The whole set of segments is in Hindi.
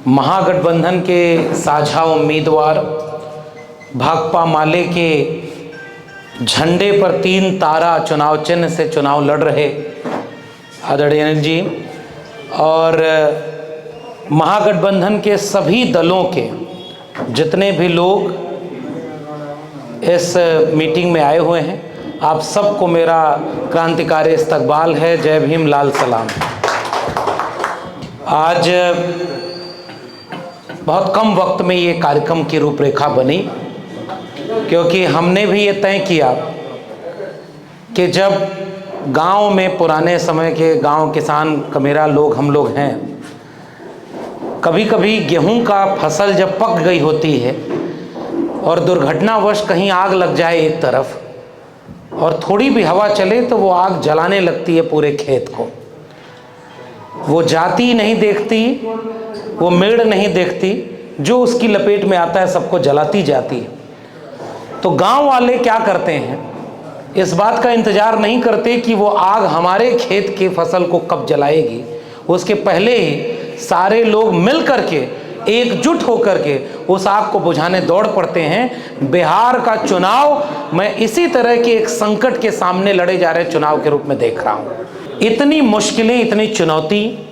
महागठबंधन के साझा उम्मीदवार भाकपा माले के झंडे पर 3 तारा चुनाव चिन्ह से चुनाव लड़ रहे आदरणीय अनिल जी और महागठबंधन के सभी दलों के जितने भी लोग इस मीटिंग में आए हुए हैं, आप सबको मेरा क्रांतिकारी इस्तकबाल है। जय भीम, लाल सलाम। आज बहुत कम वक्त में ये कार्यक्रम की रूपरेखा बनी, क्योंकि हमने भी ये तय किया कि जब गांव में पुराने समय के गांव किसान कमेरा लोग हम लोग हैं, कभी कभी गेहूं का फसल जब पक गई होती है और दुर्घटनावश कहीं आग लग जाए एक तरफ और थोड़ी भी हवा चले तो वो आग जलाने लगती है पूरे खेत को। वो जाति नहीं देखती, वो मेड़ नहीं देखती, जो उसकी लपेट में आता है सबको जलाती जाती है। तो गांव वाले क्या करते हैं, इस बात का इंतजार नहीं करते कि वो आग हमारे खेत की फसल को कब जलाएगी, उसके पहले ही सारे लोग मिल करके एकजुट होकर के उस आग को बुझाने दौड़ पड़ते हैं। बिहार का चुनाव मैं इसी तरह के एक संकट के सामने लड़े जा रहे चुनाव के रूप में देख रहा हूं। इतनी मुश्किलें, इतनी चुनौती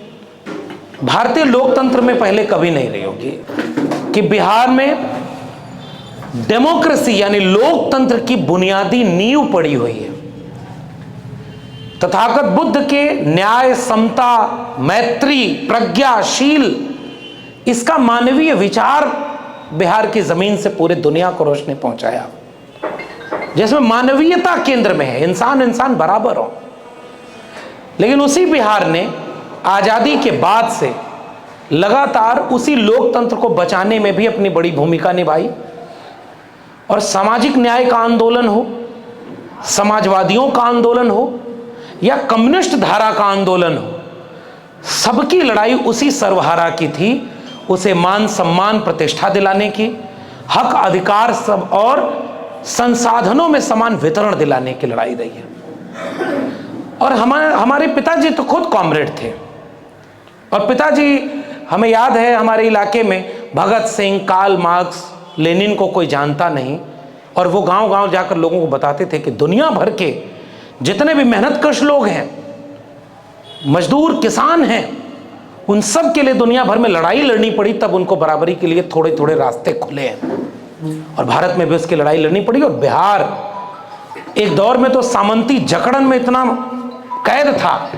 भारतीय लोकतंत्र में पहले कभी नहीं रही होगी कि बिहार में डेमोक्रेसी यानी लोकतंत्र की बुनियादी नींव पड़ी हुई है। तथागत बुद्ध के न्याय, समता, मैत्री, प्रज्ञाशील, इसका मानवीय विचार बिहार की जमीन से पूरे दुनिया को रोशनी पहुंचाया, जिसमें मानवीयता केंद्र में है, इंसान इंसान बराबर हो। लेकिन उसी बिहार ने आजादी के बाद से लगातार उसी लोकतंत्र को बचाने में भी अपनी बड़ी भूमिका निभाई। और सामाजिक न्याय का आंदोलन हो, समाजवादियों का आंदोलन हो या कम्युनिस्ट धारा का आंदोलन हो, सबकी लड़ाई उसी सर्वहारा की थी, उसे मान सम्मान प्रतिष्ठा दिलाने की, हक अधिकार सब और संसाधनों में समान वितरण दिलाने की लड़ाई रही है। और हमारे पिताजी तो खुद कॉमरेड थे, और पिताजी, हमें याद है हमारे इलाके में Bhagat Singh, Karl Marx, Lenin को कोई जानता नहीं, और वो गांव गांव जाकर लोगों को बताते थे कि दुनिया भर के जितने भी मेहनतकश लोग हैं, मजदूर, किसान हैं, उन सब के लिए दुनिया भर में लड़ाई लड़नी पड़ी, तब उनको बराबरी के लिए थोड़े थोड़े रास्ते खुले हैं। और भारत में भी उसकी लड़ाई लड़नी पड़ी। और बिहार एक दौर में तो सामंती जकड़न में इतना कैद था,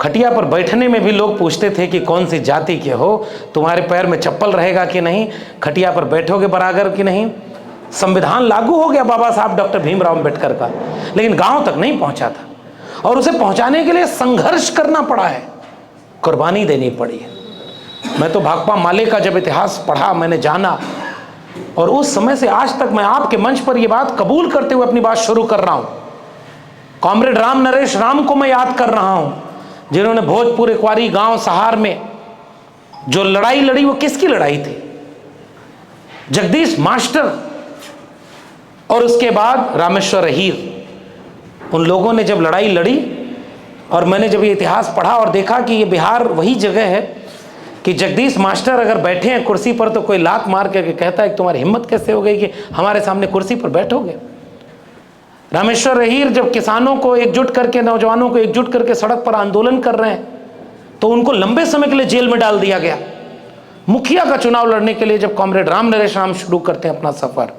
खटिया पर बैठने में भी लोग पूछते थे कि कौन सी जाति के हो, तुम्हारे पैर में चप्पल रहेगा कि नहीं, खटिया पर बैठोगे बराबर कि नहीं। संविधान लागू हो गया बाबा साहब डॉक्टर भीमराव अंबेडकर का, लेकिन गांव तक नहीं पहुंचा था, और उसे पहुंचाने के लिए संघर्ष करना पड़ा है, कुर्बानी देनी पड़ी है। मैं तो भाकपा माले का जब इतिहास पढ़ा, मैंने जाना, और उस समय से आज तक मैं आपके मंच पर यह बात कबूल करते हुए अपनी बात शुरू कर रहा हूं। कॉमरेड राम नरेश राम को मैं याद कर रहा हूं, जिन्होंने भोजपुर इकवारी गांव सहार में जो लड़ाई लड़ी, वो किसकी लड़ाई थी? जगदीश मास्टर और उसके बाद रामेश्वर अहीर, उन लोगों ने जब लड़ाई लड़ी। और मैंने जब ये इतिहास पढ़ा और देखा कि ये बिहार वही जगह है कि जगदीश मास्टर अगर बैठे हैं कुर्सी पर तो कोई लात मार करके कहता है कि तुम्हारी हिम्मत कैसे हो गई कि हमारे सामने कुर्सी पर बैठोगे। रामेश्वर अहीर जब किसानों को एकजुट करके, नौजवानों को एकजुट करके सड़क पर आंदोलन कर रहे हैं, तो उनको लंबे समय के लिए जेल में डाल दिया गया। मुखिया का चुनाव लड़ने के लिए जब कॉमरेड राम नरेश राम शुरू करते हैं अपना सफर,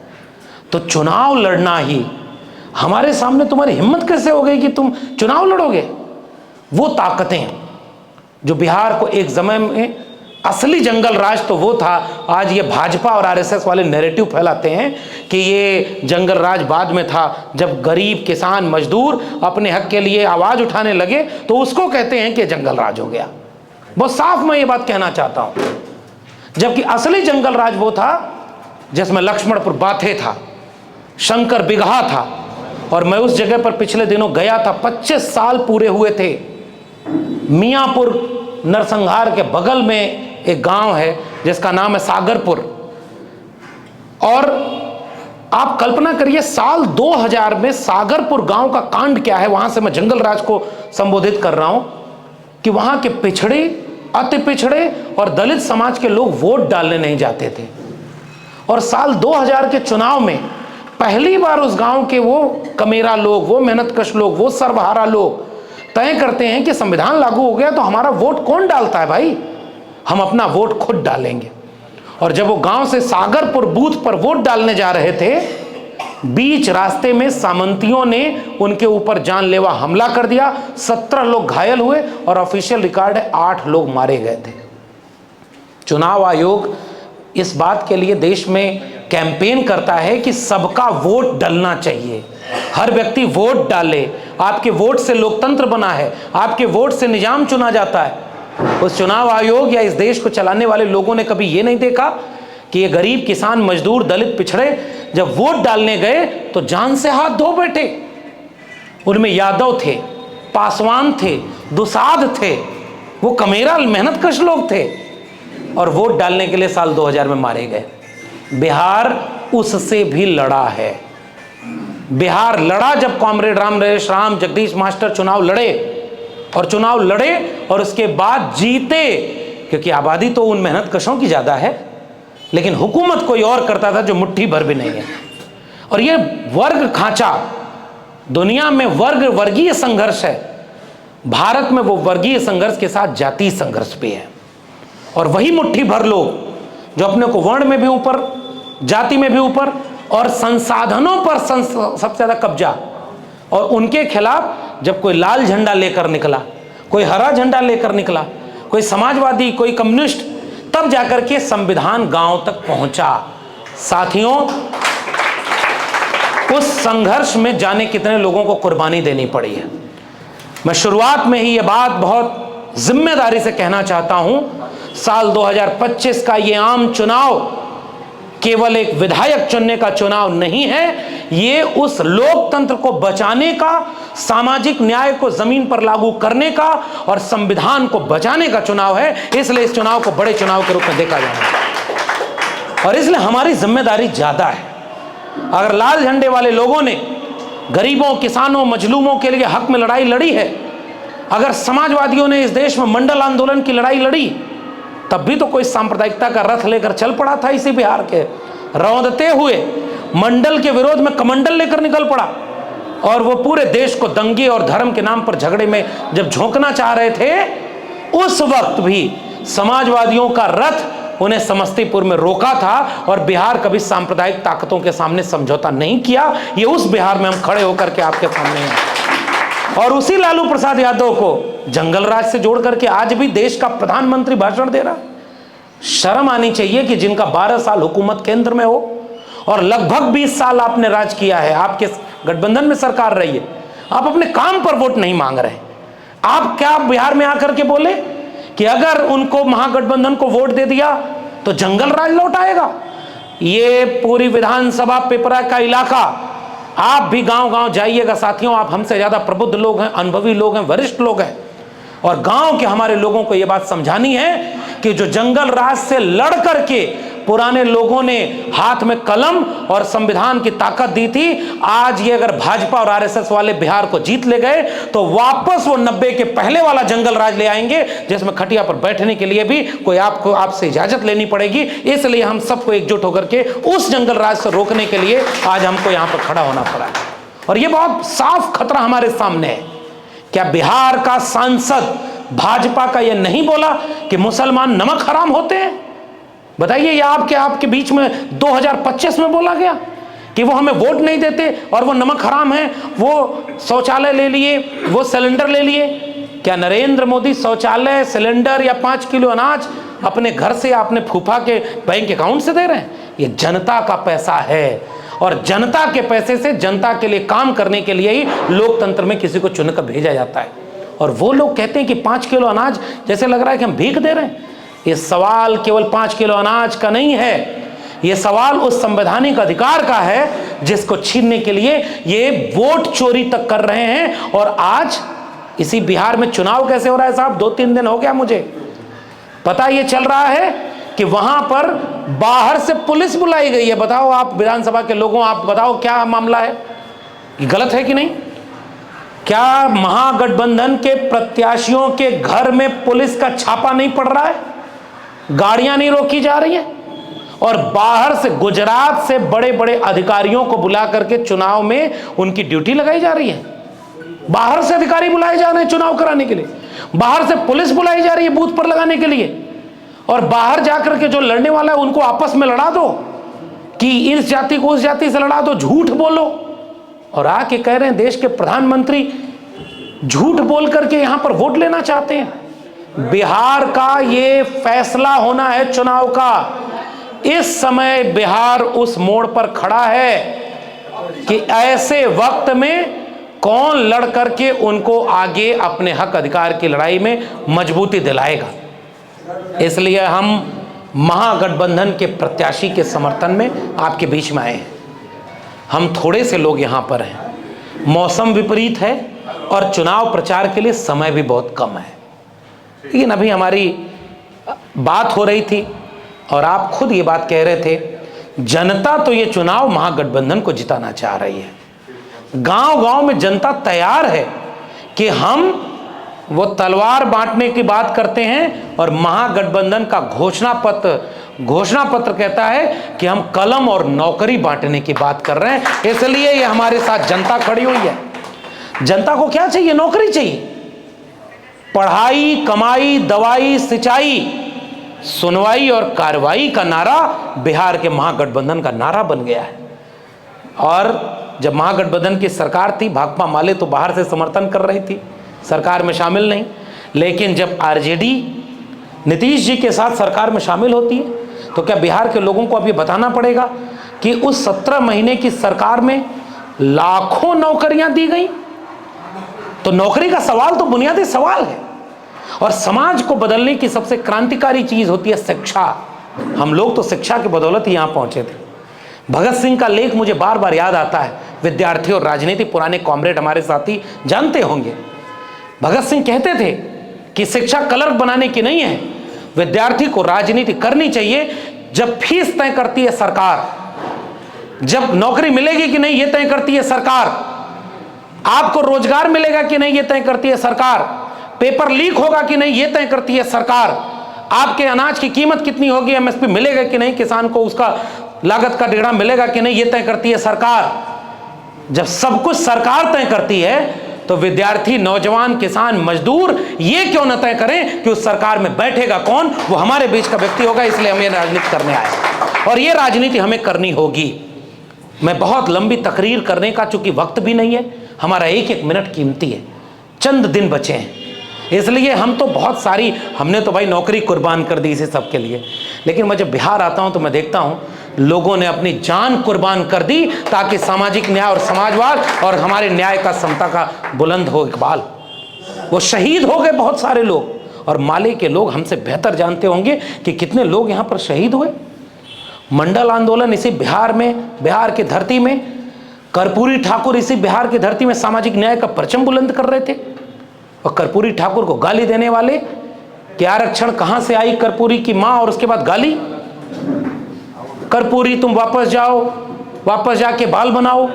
तो चुनाव लड़ना ही, हमारे सामने तुम्हारी हिम्मत कैसे हो गई कि तुम चुनाव लड़ोगे। वो ताकतें जो बिहार को एक समय में असली जंगल राज तो वो था, आज ये भाजपा और आरएसएस वाले नैरेटिव फैलाते हैं कि ये जंगल राज बाद में था, जब गरीब, किसान, मजदूर अपने हक के लिए आवाज उठाने लगे तो उसको कहते हैं कि जंगल राज हो गया। बहुत साफ मैं ये बात कहना चाहता हूं, जबकि असली जंगल राज वो था जिसमें लक्ष्मणपुर बाथे था, शंकर बिगहा था। और मैं उस जगह पर पिछले दिनों गया था, 25 साल पूरे हुए थे। मियाँपुर नरसंहार के बगल में एक गांव है जिसका नाम है सागरपुर, और आप कल्पना करिए साल 2000 में सागरपुर गांव का कांड क्या है। वहां से मैं जंगल राज को संबोधित कर रहा हूं कि वहां के पिछड़े अति पिछड़े और दलित समाज के लोग वोट डालने नहीं जाते थे। और साल 2000 के चुनाव में पहली बार उस गांव के वो कमेरा लोग, वो मेहनतकश लोग, वो सर्वहारा लोग तय करते हैं कि संविधान लागू हो गया तो हमारा वोट कौन डालता है भाई, हम अपना वोट खुद डालेंगे। और जब वो गांव से सागरपुर बूथ पर वोट डालने जा रहे थे, बीच रास्ते में सामंतियों ने उनके ऊपर जानलेवा हमला कर दिया, 17 लोग घायल हुए और ऑफिशियल रिकॉर्ड है 8 लोग मारे गए थे। चुनाव आयोग इस बात के लिए देश में कैंपेन करता है कि सबका वोट डलना चाहिए, हर व्यक्ति वोट डाले। आपके वोट से लोकतंत्र बना है, आपके वोट से निजाम चुना जाता है। उस चुनाव आयोग या इस देश को चलाने वाले लोगों ने कभी ये नहीं देखा कि ये गरीब, किसान, मजदूर, दलित, पिछड़े जब वोट डालने गए तो जान से हाथ धो बैठे। उनमें यादव थे, पासवान थे, दुसाध थे, वो कमेरा मेहनतकश लोग थे और वोट डालने के लिए साल 2000 में मारे गए। बिहार उससे भी लड़ा है। बिहार लड़ा जब कॉमरेड राम नरेश राम, जगदीश मास्टर चुनाव लड़े और उसके बाद जीते, क्योंकि आबादी तो उन मेहनतकशों की ज्यादा है, लेकिन हुकूमत कोई और करता था जो मुट्ठी भर भी नहीं है। और ये वर्ग खांचा, दुनिया में वर्गीय संघर्ष है, भारत में वो वर्गीय संघर्ष के साथ जातीय संघर्ष भी है। और वही मुट्ठी भर लोग जो अपने को वर्ण में भी ऊपर, जाति में भी ऊपर और संसाधनों पर सबसे ज्यादा कब्जा, और उनके खिलाफ जब कोई लाल झंडा लेकर निकला, कोई हरा झंडा लेकर निकला, कोई समाजवादी, कोई कम्युनिस्ट, तब जाकर के संविधान गांव तक पहुंचा। साथियों, उस संघर्ष में जाने कितने लोगों को कुर्बानी देनी पड़ी है। मैं शुरुआत में ही यह बात बहुत जिम्मेदारी से कहना चाहता हूं, साल 2025 का ये आम चुनाव केवल एक विधायक चुनने का चुनाव नहीं है, ये उस लोकतंत्र को बचाने का, सामाजिक न्याय को जमीन पर लागू करने का और संविधान को बचाने का चुनाव है। इसलिए इस चुनाव को बड़े चुनाव के रूप में देखा जाए और इसलिए हमारी जिम्मेदारी ज्यादा है। अगर लाल झंडे वाले लोगों ने गरीबों, किसानों, मजलूमों के लिए हक में लड़ाई लड़ी है, अगर समाजवादियों ने इस देश में मंडल आंदोलन की लड़ाई लड़ी, तब भी तो कोई सांप्रदायिकता का रथ लेकर चल पड़ा था इसी बिहार के, रौंदते हुए मंडल के विरोध में कमंडल लेकर निकल पड़ा। और वो पूरे देश को दंगे और धर्म के नाम पर झगड़े में जब झोंकना चाह रहे थे, उस वक्त भी समाजवादियों का रथ उन्हें समस्तीपुर में रोका था और बिहार कभी सांप्रदायिक ताकतों के सामने समझौता नहीं किया। ये उस बिहार में हम खड़े होकर के आपके सामने हैं। और उसी लालू प्रसाद यादव को जंगल राज से जोड़ करके आज भी देश का प्रधानमंत्री भाषण दे रहा। शर्म आनी चाहिए कि जिनका 12 साल हुकूमत केंद्र में हो और लगभग 20 साल आपने राज किया है, आपके गठबंधन में सरकार रही है, आप अपने काम पर वोट नहीं मांग रहे। आप क्या बिहार में आकर के बोले कि अगर उनको महागठबंधन को वोट दे दिया तो जंगल राज लौट आएगा? ये पूरी विधानसभा पिपरा का इलाका, आप भी गांव गांव जाइएगा साथियों, आप हमसे ज्यादा प्रबुद्ध लोग हैं, अनुभवी लोग हैं, वरिष्ठ लोग हैं, और गांव के हमारे लोगों को यह बात समझानी है कि जो जंगल राज से लड़ करके पुराने लोगों ने हाथ में कलम और संविधान की ताकत दी थी, आज ये अगर भाजपा और आरएसएस वाले बिहार को जीत ले गए तो वापस वो 90 के पहले वाला जंगल राज ले आएंगे, जिसमें खटिया पर बैठने के लिए भी कोई आपसे इजाजत लेनी पड़ेगी। इसलिए हम सबको एकजुट होकर के उस जंगल राज से रोकने के लिए आज हमको यहां पर खड़ा होना पड़ा है। और ये बहुत साफ खतरा हमारे सामने है। क्या बिहार का सांसद भाजपा का यह नहीं बोला कि मुसलमान नमक हराम होते हैं? बताइए, ये आपके बीच में 2025 में बोला गया कि वो हमें वोट नहीं देते और वो नमक हराम है, वो शौचालय ले लिए, वो सिलेंडर ले लिए। क्या नरेंद्र मोदी शौचालय, सिलेंडर या 5 किलो अनाज अपने घर से या अपने फूफा के बैंक अकाउंट से दे रहे हैं? ये जनता का पैसा है और जनता के पैसे से जनता के लिए काम करने के लिए ही लोकतंत्र में किसी को चुनकर भेजा जाता है। और वो लोग कहते हैं कि 5 किलो अनाज, जैसे लग रहा है कि हम भीख दे रहे हैं। ये सवाल केवल 5 किलो अनाज का नहीं है, ये सवाल उस संवैधानिक अधिकार का है जिसको छीनने के लिए ये वोट चोरी तक कर रहे हैं। और आज इसी बिहार में चुनाव कैसे हो रहा है साहब? 2-3 दिन हो गया मुझे पता ये चल रहा है कि वहां पर बाहर से पुलिस बुलाई गई है। बताओ आप विधानसभा के लोगों, आप बताओ क्या मामला है? ये गलत है कि नहीं? क्या महागठबंधन के प्रत्याशियों के घर में पुलिस का छापा नहीं पड़ रहा है? गाड़ियां नहीं रोकी जा रही हैं? और बाहर से, गुजरात से बड़े बड़े अधिकारियों को बुला करके चुनाव में उनकी ड्यूटी लगाई जा रही है। बाहर से अधिकारी बुलाए जा रहे हैं चुनाव कराने के लिए, बाहर से पुलिस बुलाई जा रही है बूथ पर लगाने के लिए, और बाहर जाकर के जो लड़ने वाला है उनको आपस में लड़ा दो कि इस जाति को उस जाति से लड़ा दो, झूठ बोलो। और आके कह रहे हैं देश के प्रधानमंत्री झूठ बोल करके यहां पर वोट लेना चाहते हैं। बिहार का ये फैसला होना है चुनाव का। इस समय बिहार उस मोड़ पर खड़ा है कि ऐसे वक्त में कौन लड़ करके उनको आगे अपने हक अधिकार की लड़ाई में मजबूती दिलाएगा। इसलिए हम महागठबंधन के प्रत्याशी के समर्थन में आपके बीच में आए हैं। हम थोड़े से लोग यहाँ पर हैं, मौसम विपरीत है और चुनाव प्रचार के लिए समय भी बहुत कम है। लेकिन अभी हमारी बात हो रही थी और आप खुद ये बात कह रहे थे, जनता तो ये चुनाव महागठबंधन को जिताना चाह रही है। गांव गांव में जनता तैयार है कि हम वो तलवार बांटने की बात करते हैं और महागठबंधन का घोषणा पत्र कहता है कि हम कलम और नौकरी बांटने की बात कर रहे हैं। इसलिए ये हमारे साथ जनता खड़ी हुई है। जनता को क्या चाहिए? नौकरी चाहिए। पढ़ाई, कमाई, दवाई, सिंचाई, सुनवाई और कार्रवाई का नारा बिहार के महागठबंधन का नारा बन गया है। और जब महागठबंधन की सरकार थी, भाकपा माले तो बाहर से समर्थन कर रही थी, सरकार में शामिल नहीं। लेकिन जब आरजेडी नीतीश जी के साथ सरकार में शामिल होती है तो क्या बिहार के लोगों को अब ये बताना पड़ेगा कि उस 17 महीने की सरकार में लाखों नौकरियां दी गई? तो नौकरी का सवाल तो बुनियादी सवाल है। और समाज को बदलने की सबसे क्रांतिकारी चीज होती है शिक्षा। हम लोग तो शिक्षा की बदौलत ही यहां पहुंचे थे। भगत सिंह का लेख मुझे बार बार याद आता है। विद्यार्थी और राजनीति, पुराने कॉमरेड हमारे साथी जानते होंगे। भगत सिंह कहते थे कि शिक्षा क्लर्क बनाने की नहीं है, विद्यार्थी को राजनीति करनी चाहिए। जब फीस तय करती है सरकार, जब नौकरी मिलेगी कि नहीं ये तय करती है सरकार, आपको रोजगार मिलेगा कि नहीं ये तय करती है सरकार, पेपर लीक होगा कि नहीं ये तय करती है सरकार, आपके अनाज की कीमत कितनी होगी, एमएसपी मिलेगा कि नहीं, किसान को उसका लागत का डेढ़ा मिलेगा कि नहीं ये तय करती है सरकार। जब सब कुछ सरकार तय करती है तो विद्यार्थी, नौजवान, किसान, मजदूर ये क्यों न तय करें कि उस सरकार में बैठेगा कौन? वो हमारे बीच का व्यक्ति होगा। इसलिए हम ये राजनीति करने आए और ये राजनीति हमें करनी होगी। मैं बहुत लंबी तकरीर करने का चूंकि वक्त भी नहीं है, हमारा एक एक मिनट कीमती है, चंद दिन बचे हैं, इसलिए हम तो बहुत सारी, हमने तो भाई नौकरी कुर्बान कर दी इसे सबके लिए। लेकिन मैं जब बिहार आता हूं तो मैं देखता हूं लोगों ने अपनी जान कुर्बान कर दी ताकि सामाजिक न्याय और समाजवाद और हमारे न्याय का, समता का बुलंद हो इकबाल। वो शहीद हो गए बहुत सारे लोग, और माले के लोग हमसे बेहतर जानते होंगे कि कितने लोग यहाँ पर शहीद हुए। मंडल आंदोलन इसी बिहार में, बिहार की धरती में, कर्पूरी ठाकुर इसी बिहार की धरती में सामाजिक न्याय का परचम बुलंद कर रहे थे। और कर्पूरी ठाकुर को गाली देने वाले कि आरक्षण कहां से आई, कर्पूरी की मां, और उसके बाद गाली, कर्पूरी तुम वापस जाओ, वापस जाके बाल बनाओ,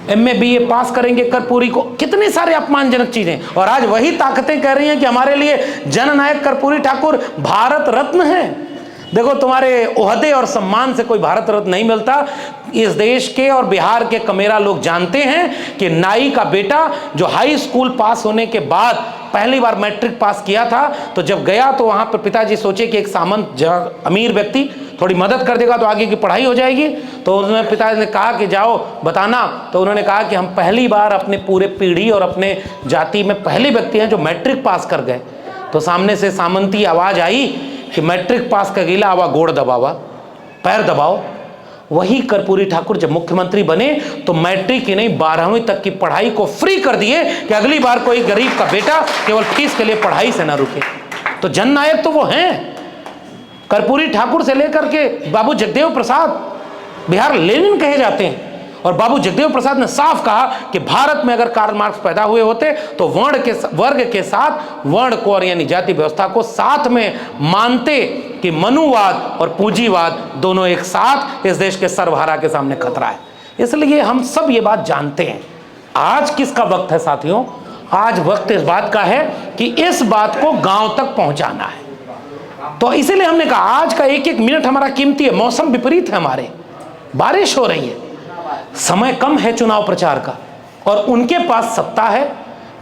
एमए बीए पास करेंगे कर्पूरी को, कितने सारे अपमानजनक चीजें। और आज वही ताकतें कह रही हैं कि हमारे लिए जननायक कर्पूरी ठाकुर भारत रत्न है। देखो, तुम्हारे ओहदे और सम्मान से कोई भारत रत्न नहीं मिलता। इस देश के और बिहार के कमेरा लोग जानते हैं कि नाई का बेटा जो हाई स्कूल पास होने के बाद पहली बार मैट्रिक पास किया था, तो जब गया तो वहां पर पिताजी सोचे कि एक सामंत अमीर व्यक्ति थोड़ी मदद कर देगा तो आगे की पढ़ाई हो जाएगी। तो उन्होंने, पिताजी ने कहा कि जाओ बताना। तो उन्होंने कहा कि हम पहली बार अपने पूरे पीढ़ी और अपने जाति में पहले व्यक्ति हैं जो मैट्रिक पास कर गए। तो सामने से सामंती आवाज आई कि मैट्रिक पास का गीला आवा गोड़ दबावा, पैर दबाओ। वही कर्पूरी ठाकुर जब मुख्यमंत्री बने तो मैट्रिक की नहीं 12वीं तक की पढ़ाई को फ्री कर दिए कि अगली बार कोई गरीब का बेटा केवल फीस के लिए पढ़ाई से ना रुके। तो जननायक तो वो हैं। कर्पूरी ठाकुर से लेकर के बाबू जगदेव प्रसाद बिहार लेनिन कहे जाते हैं। और बाबू जगदेव प्रसाद ने साफ कहा कि भारत में अगर कार्ल मार्क्स पैदा हुए होते तो वर्ग के साथ वर्ण को और यानी जाति व्यवस्था को साथ में मानते कि मनुवाद और पूंजीवाद दोनों एक साथ इस देश के सर्वहारा के सामने खतरा है। इसलिए हम सब ये बात जानते हैं। आज किसका वक्त है साथियों? आज वक्त इस बात का है कि इस बात को गांव तक पहुंचाना है। तो इसीलिए हमने कहा आज का एक एक मिनट हमारा कीमती है। मौसम विपरीत है, हमारे बारिश हो रही है, समय कम है चुनाव प्रचार का, और उनके पास सत्ता है,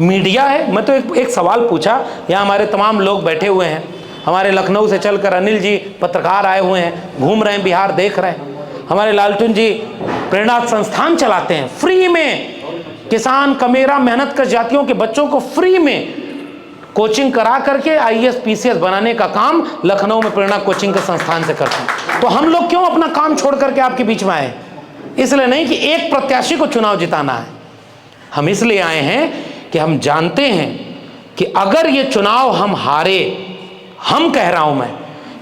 मीडिया है। मैं तो एक सवाल पूछा, यहाँ हमारे तमाम लोग बैठे हुए हैं, हमारे लखनऊ से चलकर अनिल जी पत्रकार आए हुए हैं, घूम रहे हैं, बिहार देख रहे हैं। हमारे लालटून जी प्रेरणा संस्थान चलाते हैं, फ्री में किसान कमेरा मेहनत कर जातियों के बच्चों को फ्री में कोचिंग करा करके IAS PCS बनाने का काम लखनऊ में प्रेरणा कोचिंग के संस्थान से करते हैं। तो हम लोग क्यों अपना काम छोड़ करके आपके बीच में आए? इसलिए नहीं कि एक प्रत्याशी को चुनाव जिताना है, हम इसलिए आए हैं कि हम जानते हैं कि अगर ये चुनाव हम हारे, हम कह रहा हूं मैं,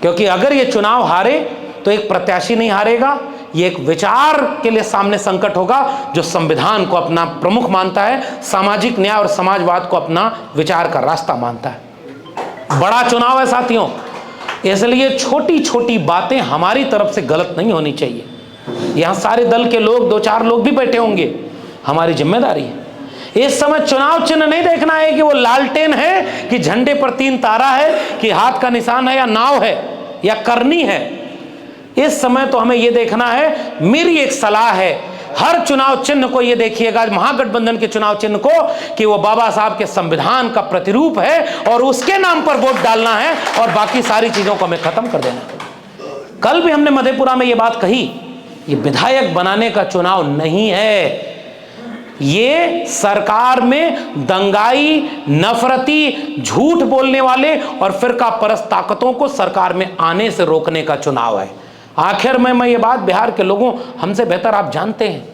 क्योंकि अगर ये चुनाव हारे तो एक प्रत्याशी नहीं हारेगा, ये एक विचार के लिए सामने संकट होगा जो संविधान को अपना प्रमुख मानता है, सामाजिक न्याय और समाजवाद को अपना विचार का रास्ता मानता है। बड़ा चुनाव है साथियों, इसलिए छोटी छोटी बातें हमारी तरफ से गलत नहीं होनी चाहिए। यहां सारे दल के लोग, 2-4 लोग भी बैठे होंगे, हमारी जिम्मेदारी है इस समय चुनाव चिन्ह नहीं देखना है कि वो लालटेन है कि झंडे पर 3 तारा है कि हाथ का निशान है या नाव है या करनी है। इस समय तो हमें ये देखना है, मेरी एक सलाह है, हर चुनाव चिन्ह को ये देखिएगा, महागठबंधन के चुनाव चिन्ह को, कि वो बाबा साहब के संविधान का प्रतिरूप है और उसके नाम पर वोट डालना है और बाकी सारी चीजों को हमें खत्म कर देना है। कल भी हमने मधेपुरा में ये बात कही, ये विधायक बनाने का चुनाव नहीं है, ये सरकार में दंगाई, नफरती, झूठ बोलने वाले और फिरका परस्त ताकतों को सरकार में आने से रोकने का चुनाव है। आखिर में मैं ये बात बिहार के लोगों, हमसे बेहतर आप जानते हैं,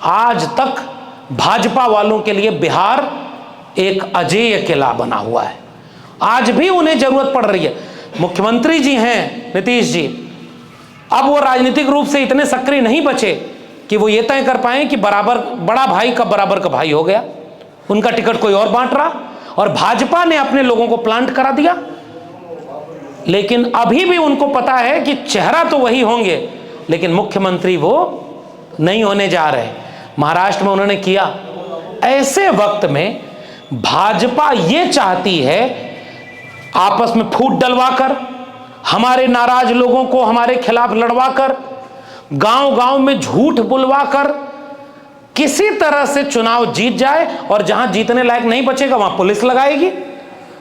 आज तक भाजपा वालों के लिए बिहार एक अजेय किला बना हुआ है। आज भी उन्हें जरूरत पड़ रही है। मुख्यमंत्री जी हैं नीतीश जी, अब वो राजनीतिक रूप से इतने सक्रिय नहीं बचे कि वो ये तय कर पाए कि बराबर बड़ा भाई का बराबर का भाई हो गया, उनका टिकट कोई और बांट रहा, और भाजपा ने अपने लोगों को प्लांट करा दिया। लेकिन अभी भी उनको पता है कि चेहरा तो वही होंगे लेकिन मुख्यमंत्री वो नहीं होने जा रहे। महाराष्ट्र में उन्होंने किया। ऐसे वक्त में भाजपा ये चाहती है आपस में फूट डलवाकर, हमारे नाराज लोगों को हमारे खिलाफ लड़वाकर, गांव गांव में झूठ बुलवाकर किसी तरह से चुनाव जीत जाए, और जहां जीतने लायक नहीं बचेगा वहां पुलिस लगाएगी।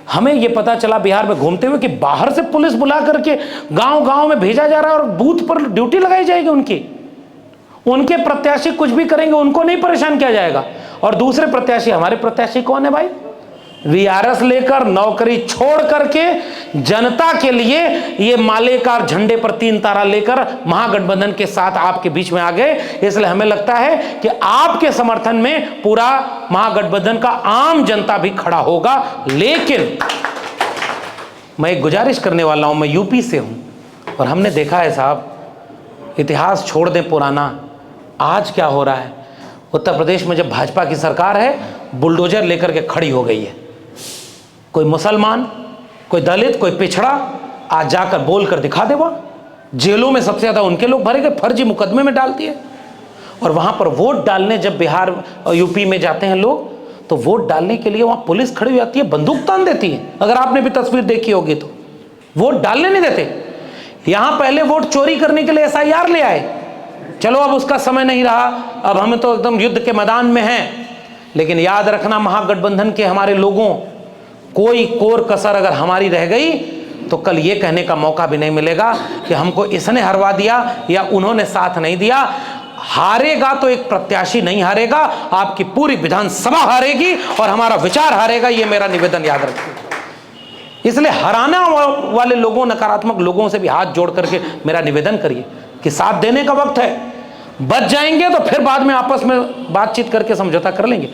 हमें यह पता चला बिहार में घूमते हुए कि बाहर से पुलिस बुला करके गांव गांव में भेजा जा रहा है और बूथ पर ड्यूटी लगाई जाएगी उनकी। उनके प्रत्याशी कुछ भी करेंगे, उनको नहीं परेशान किया जाएगा। और दूसरे प्रत्याशी, हमारे प्रत्याशी कौन है भाई? VRS लेकर, नौकरी छोड़ करके जनता के लिए ये मालेकार झंडे पर 3 तारा लेकर महागठबंधन के साथ आपके बीच में आ गए। इसलिए हमें लगता है कि आपके समर्थन में पूरा महागठबंधन का आम जनता भी खड़ा होगा। लेकिन मैं एक गुजारिश करने वाला हूं, मैं यूपी से हूं और हमने देखा है साहब, इतिहास छोड़ दें पुराना, आज क्या हो रहा है। उत्तर प्रदेश में जब भाजपा की सरकार है, बुलडोजर लेकर के खड़ी हो गई है। कोई मुसलमान, कोई दलित, कोई पिछड़ा आज जाकर बोल कर दिखा दे, वह जेलों में सबसे ज्यादा उनके लोग भरे गए, फर्जी मुकदमे में डाल दिए। और वहां पर वोट डालने जब बिहार और यूपी में जाते हैं लोग, तो वोट डालने के लिए वहां पुलिस खड़ी हो जाती है, बंदूक तान देती है। अगर आपने भी तस्वीर देखी होगी तो वोट डालने नहीं देते। यहां पहले वोट चोरी करने के लिए SIR ले आए, चलो अब उसका समय नहीं रहा, अब हमें तो एकदम युद्ध के मैदान में हैं। लेकिन याद रखना, महागठबंधन के हमारे लोगों, कोई कोर कसर अगर हमारी रह गई तो कल ये कहने का मौका भी नहीं मिलेगा कि हमको इसने हरवा दिया या उन्होंने साथ नहीं दिया। हारेगा तो एक प्रत्याशी नहीं हारेगा, आपकी पूरी विधानसभा हारेगी और हमारा विचार हारेगा। ये मेरा निवेदन याद रखिए। इसलिए हराना वाले लोगों, नकारात्मक लोगों से भी हाथ जोड़ करके मेरा निवेदन करिए कि साथ देने का वक्त है। बच जाएंगे तो फिर बाद में आपस में बातचीत करके समझौता कर लेंगे,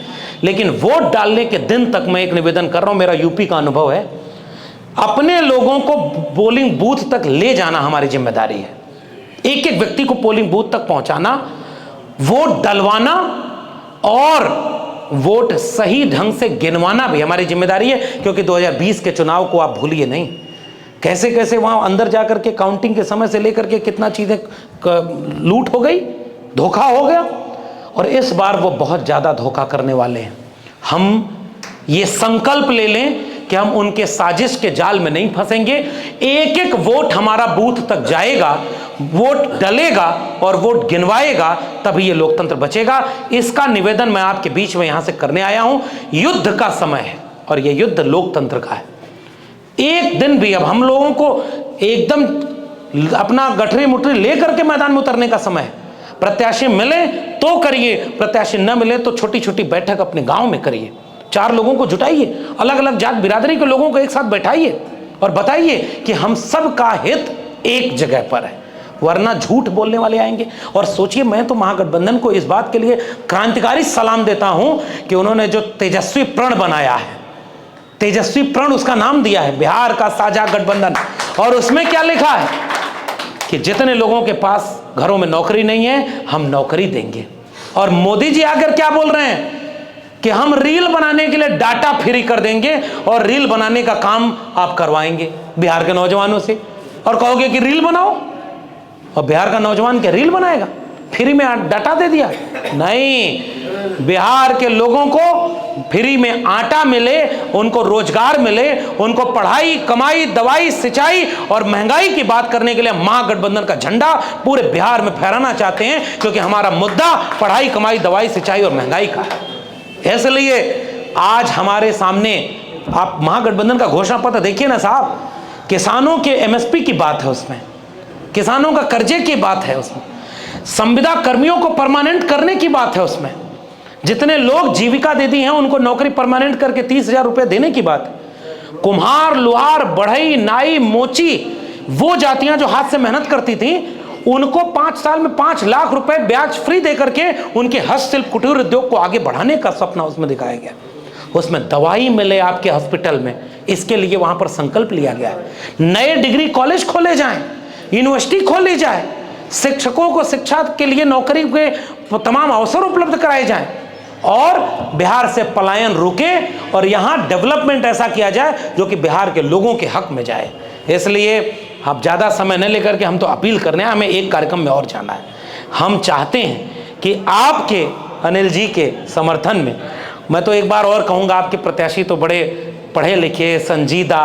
लेकिन वोट डालने के दिन तक मैं एक निवेदन कर रहा हूं, मेरा यूपी का अनुभव है, अपने लोगों को पोलिंग बूथ तक ले जाना हमारी जिम्मेदारी है। एक एक व्यक्ति को पोलिंग बूथ तक पहुंचाना, वोट डलवाना और वोट सही ढंग से गिनवाना भी हमारी जिम्मेदारी है। क्योंकि 2020 के चुनाव को आप भूलिए नहीं, कैसे कैसे वहां अंदर जाकर के काउंटिंग के समय से लेकर के कितना चीजें लूट हो गई, धोखा हो गया। और इस बार वो बहुत ज़्यादा धोखा करने वाले हैं। हम ये संकल्प ले लें कि हम उनके साजिश के जाल में नहीं फंसेंगे। एक एक वोट हमारा बूथ तक जाएगा, वोट डलेगा और वोट गिनवाएगा, तभी ये लोकतंत्र बचेगा। इसका निवेदन मैं आपके बीच में यहां से करने आया हूं। युद्ध का समय है और ये युद्ध लोकतंत्र का है। एक दिन भी अब हम लोगों को एकदम अपना गठरी मुठरी लेकर के मैदान में उतरने का समय है। प्रत्याशी मिले तो करिए, प्रत्याशी न मिले तो छोटी छोटी बैठक अपने गांव में करिए, 4 लोगों को जुटाइए, अलग अलग जात बिरादरी के लोगों को एक साथ बैठाइए और बताइए कि हम सब का हित एक जगह पर है, वरना झूठ बोलने वाले आएंगे। और सोचिए, मैं तो महागठबंधन को इस बात के लिए क्रांतिकारी सलाम देता हूं कि उन्होंने जो तेजस्वी प्रण बनाया है, तेजस्वी प्रण उसका नाम दिया है, बिहार का साझा गठबंधन। और उसमें क्या लिखा है कि जितने लोगों के पास घरों में नौकरी नहीं है, हम नौकरी देंगे। और मोदी जी आकर क्या बोल रहे हैं कि हम रील बनाने के लिए डाटा फ्री कर देंगे और रील बनाने का काम आप करवाएंगे बिहार के नौजवानों से, और कहोगे कि रील बनाओ। और बिहार का नौजवान क्या रील बनाएगा? फ्री में डाटा दे दिया? नहीं, बिहार के लोगों को फ्री में आटा मिले, उनको रोजगार मिले, उनको पढ़ाई, कमाई, दवाई, सिंचाई और महंगाई की बात करने के लिए महागठबंधन का झंडा पूरे बिहार में फहराना चाहते हैं, क्योंकि हमारा मुद्दा पढ़ाई, कमाई, दवाई, सिंचाई और महंगाई का है। इसलिए आज हमारे सामने आप महागठबंधन का घोषणा पत्र देखिए ना साहब, किसानों के एमएसपी की बात है उसमें, किसानों का कर्जे की बात है उसमें, संविदा कर्मियों को परमानेंट करने की बात है उसमें, जितने लोग जीविका दीदी हैं उनको नौकरी परमानेंट करके 30,000 रुपये देने की बात है। कुम्हार, लोहार, बढ़ई, नाई, मोची, वो जातियां जो हाथ से मेहनत करती थी, उनको 5 साल में 5 लाख रुपए ब्याज फ्री दे करके उनके हस्तशिल्प कुटीर उद्योग को आगे बढ़ाने का सपना उसमें दिखाया गया। उसमें दवाई मिले आपके हॉस्पिटल में, इसके लिए वहां पर संकल्प लिया गया है। नए डिग्री कॉलेज खोले जाएं, यूनिवर्सिटी खोली जाए, शिक्षकों को शिक्षा के लिए नौकरी के तमाम अवसर उपलब्ध कराए जाएं और बिहार से पलायन रुके और यहां डेवलपमेंट ऐसा किया जाए जो कि बिहार के लोगों के हक में जाए। इसलिए आप ज़्यादा समय न लेकर के हम तो अपील करने हैं, हमें एक कार्यक्रम में और जाना है। हम चाहते हैं कि आपके अनिल जी के समर्थन में, मैं तो एक बार और कहूँगा, आपके प्रत्याशी तो बड़े पढ़े लिखे, संजीदा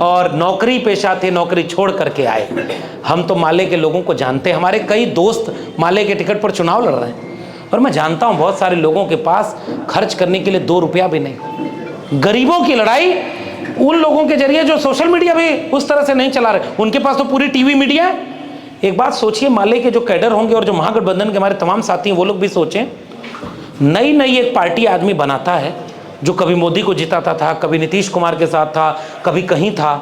और नौकरी पेशा थे, नौकरी छोड़ करके आए। हम तो माले के लोगों को जानते हैं, हमारे कई दोस्त माले के टिकट पर चुनाव लड़ रहे हैं और मैं जानता हूँ बहुत सारे लोगों के पास खर्च करने के लिए 2 रुपया भी नहीं। गरीबों की लड़ाई उन लोगों के जरिए जो सोशल मीडिया भी उस तरह से नहीं चला रहे, उनके पास तो पूरी टीवी मीडिया है। एक बात सोचिए, माले के जो कैडर होंगे और जो महागठबंधन के हमारे तमाम साथी हैं, वो लोग भी सोचें, नई नई एक पार्टी आदमी बनाता है जो कभी मोदी को जिताता था, कभी नीतीश कुमार के साथ था, कभी कहीं था,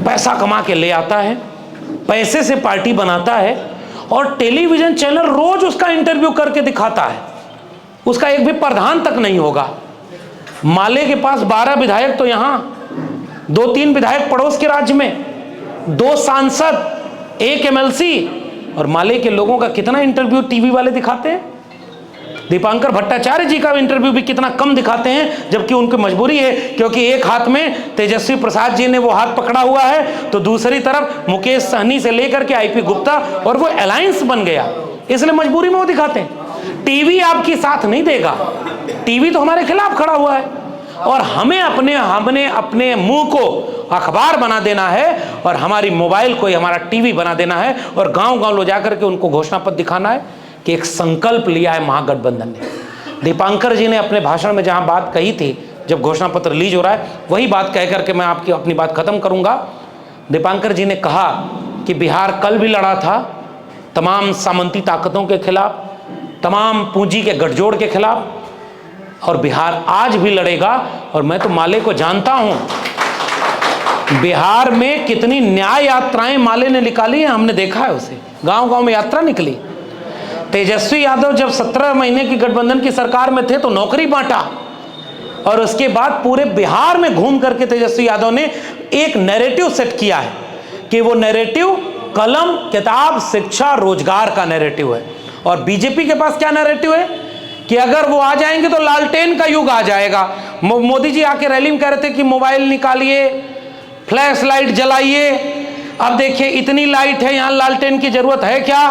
पैसा कमा के ले आता है, पैसे से पार्टी बनाता है और टेलीविजन चैनल रोज उसका इंटरव्यू करके दिखाता है। उसका एक भी प्रधान तक नहीं होगा। माले के पास 12 विधायक तो यहाँ, 2-3 विधायक पड़ोस के राज्य में, 2 सांसद, 1 एमएलसी, और माले के लोगों का कितना इंटरव्यू टीवी वाले दिखाते हैं। दीपांकर भट्टाचार्य जी का इंटरव्यू भी कितना कम दिखाते हैं, जबकि उनकी मजबूरी है, क्योंकि एक हाथ में तेजस्वी प्रसाद जी ने वो हाथ पकड़ा हुआ है, तो दूसरी तरफ मुकेश सहनी से लेकर के आईपी गुप्ता, और वो अलायंस बन गया, इसलिए मजबूरी में वो दिखाते हैं। टीवी आपकी साथ नहीं देगा, टीवी तो हमारे खिलाफ खड़ा हुआ है और हमने अपने मुंह को अखबार बना देना है और हमारी मोबाइल को ही हमारा टीवी बना देना है और गांव-गांव ले जाकर के उनको घोषणा पत्र दिखाना है कि एक संकल्प लिया है महागठबंधन ने। दीपांकर जी ने अपने भाषण में जहां बात कही थी, जब घोषणा पत्र रिलीज हो रहा है, वही बात कह करके मैं आपकी अपनी बात खत्म करूंगा। दीपांकर जी ने कहा कि बिहार कल भी लड़ा था तमाम सामंती ताकतों के खिलाफ, तमाम पूंजी के गठजोड़ के खिलाफ, और बिहार आज भी लड़ेगा। और मैं तो माले को जानता हूं, बिहार में कितनी न्याय यात्राएं माले ने निकाली हैं, हमने देखा है उसे, गांव-गांव में यात्रा निकली। तेजस्वी यादव जब 17 महीने की गठबंधन की सरकार में थे तो नौकरी बांटा, और उसके बाद पूरे बिहार में घूम करके तेजस्वी यादव ने एक नैरेटिव सेट किया है कि वो नैरेटिव कलम, किताब, शिक्षा, रोजगार का नैरेटिव है। और बीजेपी के पास क्या नैरेटिव है कि अगर वो आ जाएंगे तो लालटेन का युग आ जाएगा। मोदी जी आके रैली में कह रहे थे कि मोबाइल निकालिए, फ्लैश लाइट जलाइए, अब देखिए इतनी लाइट है, यहाँ लालटेन की जरूरत है क्या?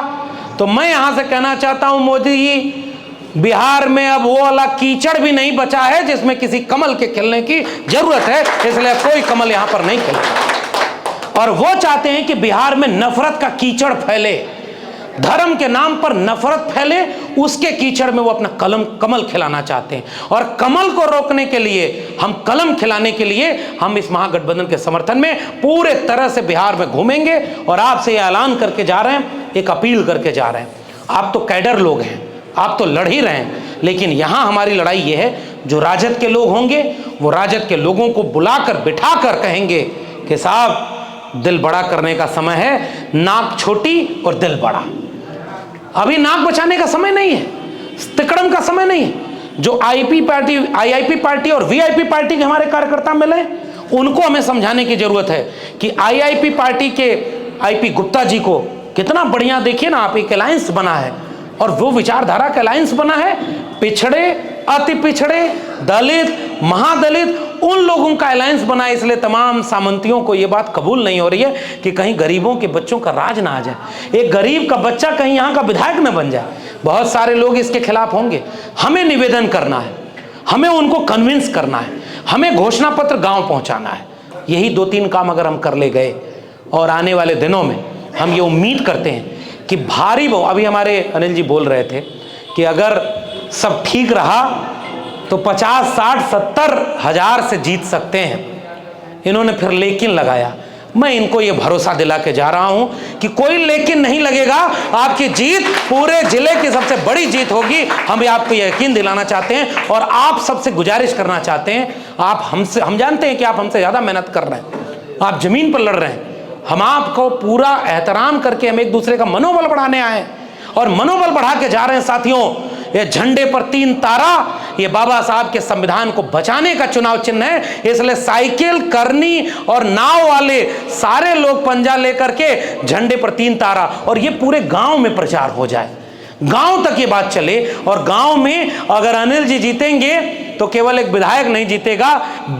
तो मैं यहां से कहना चाहता हूं, मोदी जी बिहार में अब वो वाला कीचड़ भी नहीं बचा है जिसमें किसी कमल के खिलने की जरूरत है, इसलिए कोई कमल यहां पर नहीं खिलेगा। और वो चाहते हैं कि बिहार में नफरत का कीचड़ फैले, धर्म के नाम पर नफरत फैले, उसके कीचड़ में वो अपना कमल खिलाना चाहते हैं। और कमल को रोकने के लिए, हम कलम खिलाने के लिए हम इस महागठबंधन के समर्थन में पूरे तरह से बिहार में घूमेंगे और आपसे ये ऐलान करके जा रहे हैं, एक अपील करके जा रहे हैं। आप तो कैडर लोग हैं, आप तो लड़ ही रहे हैं, लेकिन यहां हमारी लड़ाई ये है, जो राजद के लोग होंगे वो राजद के लोगों को बुलाकर बिठाकर कहेंगे कि साहब दिल बड़ा करने का समय है, नाक छोटी और दिल बड़ा। अभी नाक बचाने का समय नहीं है, तिकड़म का समय नहीं है। जो आईआईपी पार्टी और वीआईपी पार्टी के हमारे कार्यकर्ता मिले, उनको हमें समझाने की जरूरत है कि आईआईपी पार्टी के आईपी गुप्ता जी को कितना बढ़िया, देखिए ना आप, एक अलायंस बना है और वो विचारधारा का अलायंस बना है। पिछड़े, अति पिछड़े, दलित, महादलित, उन लोगों का अलायंस बना है। इसलिए तमाम सामंतियों को यह बात कबूल नहीं हो रही है कि कहीं गरीबों के बच्चों का राज ना आ जाए, एक गरीब का बच्चा कहीं यहाँ का विधायक न बन जाए। बहुत सारे लोग इसके खिलाफ होंगे। हमें निवेदन करना है, हमें उनको कन्विंस करना है, हमें घोषणा पत्र गांव पहुंचाना है। यही 2-3 काम अगर हम कर ले गए और आने वाले दिनों में हम ये उम्मीद करते हैं कि भारी अभी हमारे अनिल जी बोल रहे थे कि अगर सब ठीक रहा तो 50, 60, 70 हजार से जीत सकते हैं। इन्होंने फिर लेकिन लगाया। मैं इनको ये भरोसा दिला के जा रहा हूं कि कोई लेकिन नहीं लगेगा, आपकी जीत पूरे जिले की सबसे बड़ी जीत होगी। हम आपको यकीन दिलाना चाहते हैं और आप सबसे गुजारिश करना चाहते हैं। हम जानते हैं कि आप हमसे ज़्यादा मेहनत कर रहे हैं, आप जमीन पर लड़ रहे हैं। हम आपको पूरा एहतराम करके हम एक दूसरे का मनोबल बढ़ाने आए और मनोबल बढ़ा के जा रहे हैं। साथियों, ये झंडे पर 3 तारा, ये बाबा साहब के संविधान को बचाने का चुनाव चिन्ह है। इसलिए साइकिल, करनी और नाव वाले सारे लोग पंजा लेकर के झंडे पर 3 तारा, और ये पूरे गांव में प्रचार हो जाए, गांव तक ये बात चले। और गांव में अगर अनिल जी जीतेंगे तो केवल एक विधायक नहीं जीतेगा,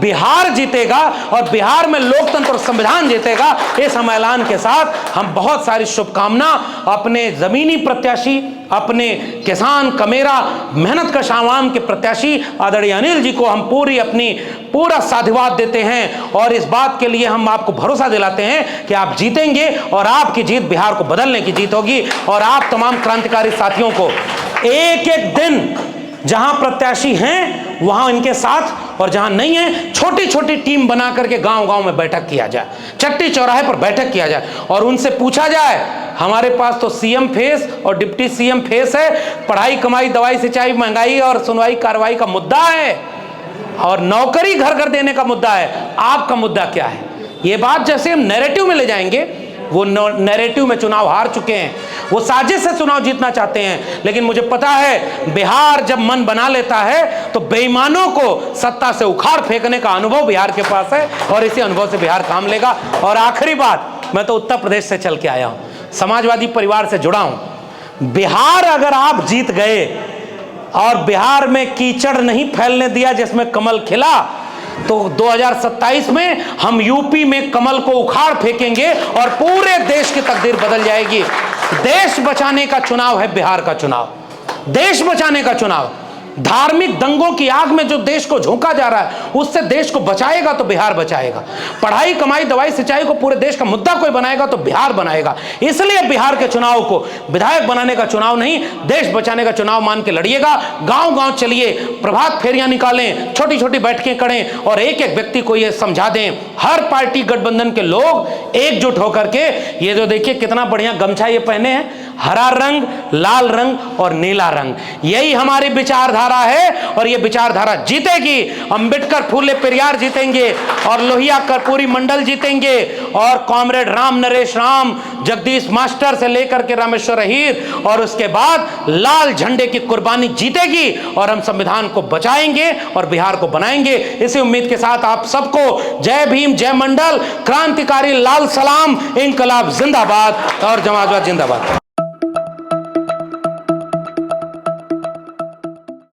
बिहार जीतेगा और बिहार में लोकतंत्र और संविधान जीतेगा। इस हम ऐलान के साथ हम बहुत सारी शुभकामना अपने जमीनी प्रत्याशी, अपने किसान कमेरा मेहनत का आवाम के प्रत्याशी आदरणीय अनिल जी को हम पूरा साधुवाद देते हैं। और इस बात के लिए हम आपको भरोसा दिलाते हैं कि आप जीतेंगे और आपकी जीत बिहार को बदलने की जीत होगी। और आप तमाम क्रांतिकारी साथियों को एक एक दिन जहां प्रत्याशी हैं वहां इनके साथ, और जहां नहीं है छोटी छोटी टीम बना करके गांव गांव में बैठक किया जाए, चट्टी चौराहे पर बैठक किया जाए और उनसे पूछा जाए। हमारे पास तो सीएम फेस और डिप्टी सीएम फेस है, पढ़ाई, कमाई, दवाई, सिंचाई, महंगाई और सुनवाई कार्रवाई का मुद्दा है और नौकरी घर घर देने का मुद्दा है। आपका मुद्दा क्या है? ये बात जैसे हम नैरेटिव में ले जाएंगे, वो नैरेटिव में चुनाव हार चुके हैं, वो साजिश से चुनाव जीतना चाहते हैं। लेकिन मुझे पता है बिहार जब मन बना लेता है तो बेईमानों को सत्ता से उखाड़ फेंकने का अनुभव बिहार के पास है और इसी अनुभव से बिहार काम लेगा। और आखिरी बात, मैं तो उत्तर प्रदेश से चल के आया हूं, समाजवादी परिवार से जुड़ा हूं। बिहार अगर आप जीत गए और बिहार में कीचड़ नहीं फैलने दिया जिसमें कमल खिला, तो 2027 में हम यूपी में कमल को उखाड़ फेंकेंगे और पूरे देश की तकदीर बदल जाएगी। देश बचाने का चुनाव है बिहार का चुनाव, देश बचाने का चुनाव। धार्मिक दंगों की आग में जो देश को झोंका जा रहा है उससे देश को बचाएगा तो बिहार बचाएगा। पढ़ाई, कमाई, दवाई, सिंचाई को पूरे देश का मुद्दा कोई बनाएगा तो बिहार बनाएगा। इसलिए बिहार के चुनाव को विधायक बनाने का चुनाव नहीं, देश बचाने का चुनाव मान के लड़िएगा। गांव गांव चलिए, प्रभात फेरियां निकालें, छोटी छोटी बैठकें करें और एक एक व्यक्ति को यह समझा दें। हर पार्टी गठबंधन के लोग एकजुट होकर के, ये जो देखिए कितना बढ़िया गमछा ये पहने हैं, हरा रंग, लाल रंग और नीला रंग, यही हमारी विचारधारा है और ये विचारधारा जीतेगी। अंबेडकर, फूले पेरियार जीतेंगे और लोहिया कर्पूरी मंडल जीतेंगे और कॉमरेड राम नरेश राम, जगदीश मास्टर से लेकर के रामेश्वर अहीर और उसके बाद लाल झंडे की कुर्बानी जीतेगी और हम संविधान को बचाएंगे और बिहार को बनाएंगे। इसी उम्मीद के साथ आप सबको जय भीम, जय मंडल, क्रांतिकारी लाल सलाम, इंकलाब जिंदाबाद और समाजवाद जिंदाबाद।